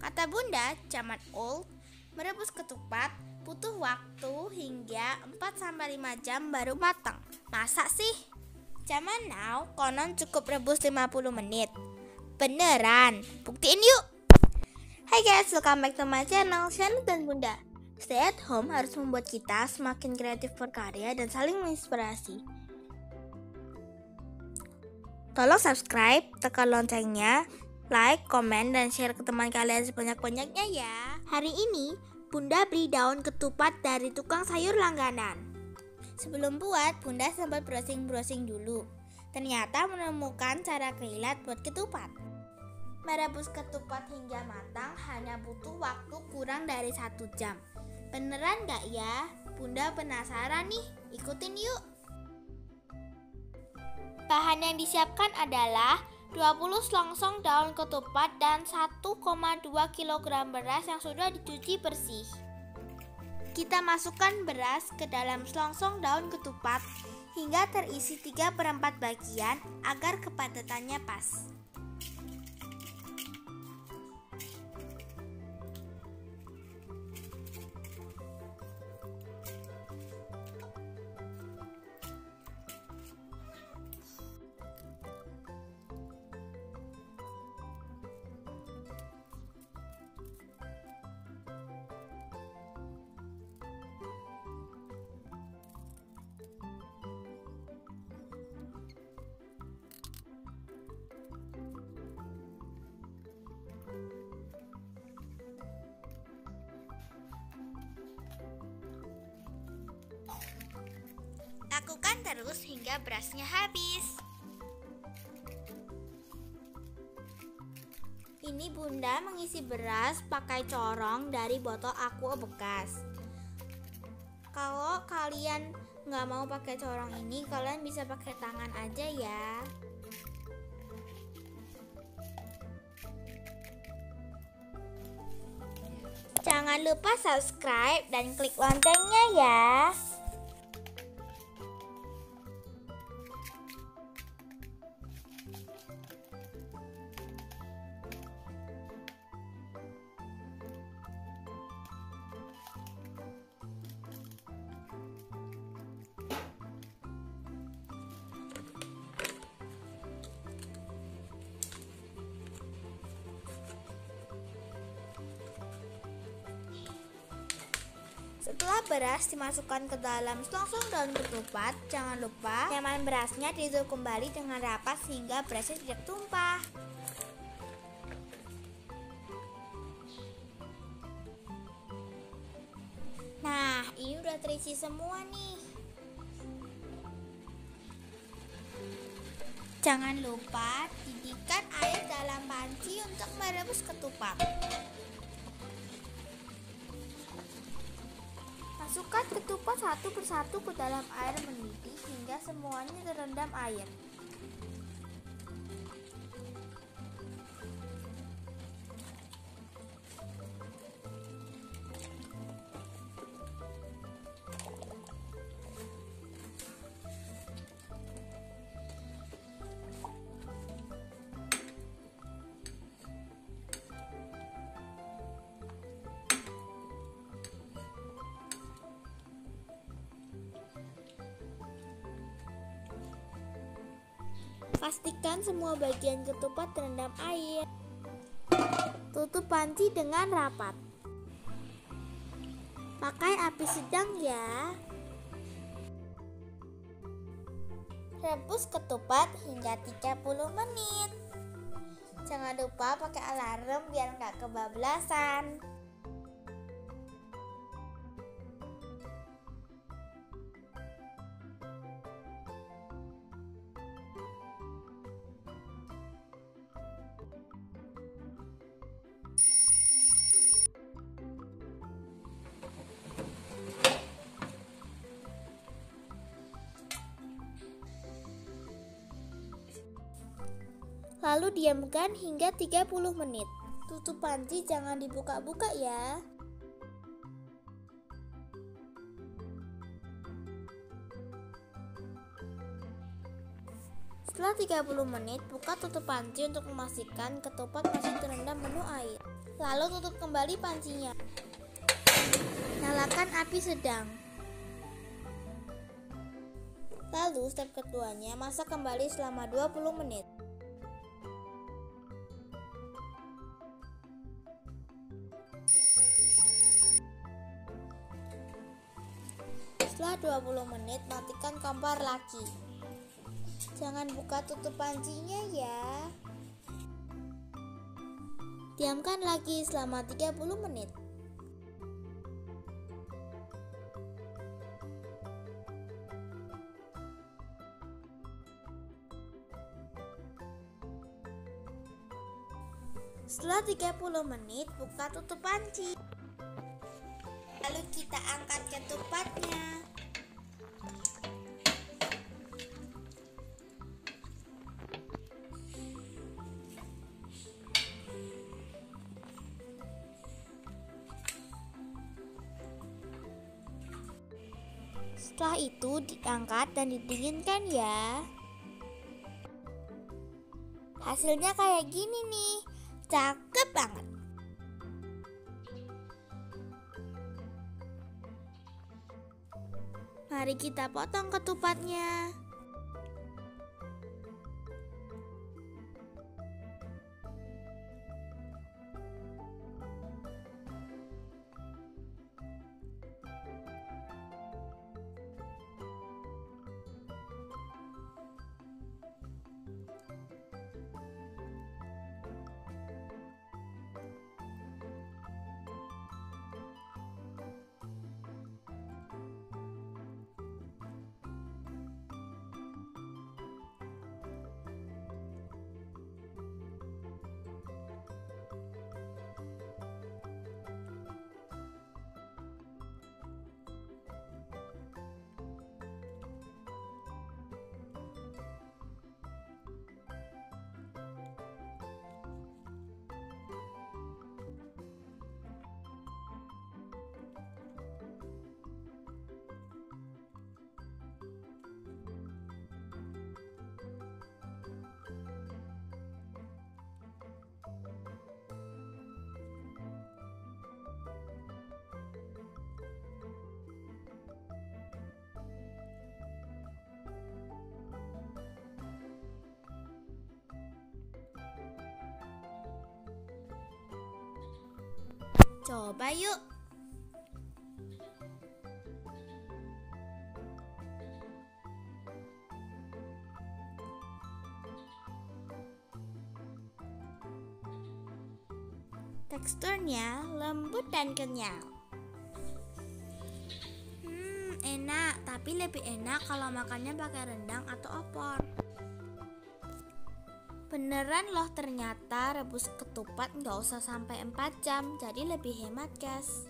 Kata Bunda, zaman old, merebus ketupat butuh waktu hingga 4-5 jam baru matang. Masa sih? Zaman now, konon cukup rebus 50 menit. Beneran? Buktiin yuk! Hai guys, welcome back to my channel, Shana dan Bunda. Stay at home harus membuat kita semakin kreatif berkarya dan saling menginspirasi. Tolong subscribe, tekan loncengnya, like, komen, dan share ke teman kalian sebanyak-banyaknya ya. Hari ini, Bunda beli daun ketupat dari tukang sayur langganan. Sebelum buat, Bunda sempat browsing dulu. Ternyata menemukan cara kilat buat ketupat. Merebus ketupat hingga matang hanya butuh waktu kurang dari 1 jam. Beneran gak ya? Bunda penasaran nih, ikutin yuk. Bahan yang disiapkan adalah 20 selongsong daun ketupat dan 1,2 kg beras yang sudah dicuci bersih. Kita masukkan beras ke dalam selongsong daun ketupat hingga terisi 3/4 bagian agar kepadatannya pas. Lakukan terus hingga berasnya habis. Ini Bunda mengisi beras pakai corong dari botol aqua bekas. Kalau kalian nggak mau pakai corong ini, kalian bisa pakai tangan aja ya. Jangan lupa subscribe dan klik loncengnya ya. Setelah beras dimasukkan ke dalam selongsong daun ketupat, jangan lupa nyaman berasnya ditutup kembali dengan rapat sehingga berasnya tidak tumpah. Nah, ini udah terisi semua nih. Jangan lupa didihkan air dalam panci untuk merebus ketupat. Masukkan ketupat satu persatu ke dalam air mendidih hingga semuanya terendam air. Pastikan semua bagian ketupat terendam air. Tutup panci dengan rapat. Pakai api sedang ya. Rebus ketupat hingga 30 menit. Jangan lupa pakai alarm biar nggak kebablasan. Lalu diamkan hingga 30 menit. Tutup panci, jangan dibuka-buka ya. Setelah 30 menit, buka tutup panci untuk memastikan ketupat masih terendam penuh air. Lalu tutup kembali pancinya. Nyalakan api sedang. Lalu step keduanya, masak kembali selama 20 menit. Setelah 20 menit, matikan kompor lagi. Jangan buka tutup pancinya ya. Diamkan lagi selama 30 menit. Setelah 30 menit, buka tutup panci. Lalu kita angkat ketupatnya. Setelah itu diangkat dan didinginkan ya. Hasilnya kayak gini nih, cakep banget. Mari kita potong ketupatnya. Coba yuk. Teksturnya lembut dan kenyal. Enak, tapi lebih enak kalau makannya pakai rendang atau opor. Beneran loh, ternyata rebus ketupat nggak usah sampai 4 jam, jadi lebih hemat guys.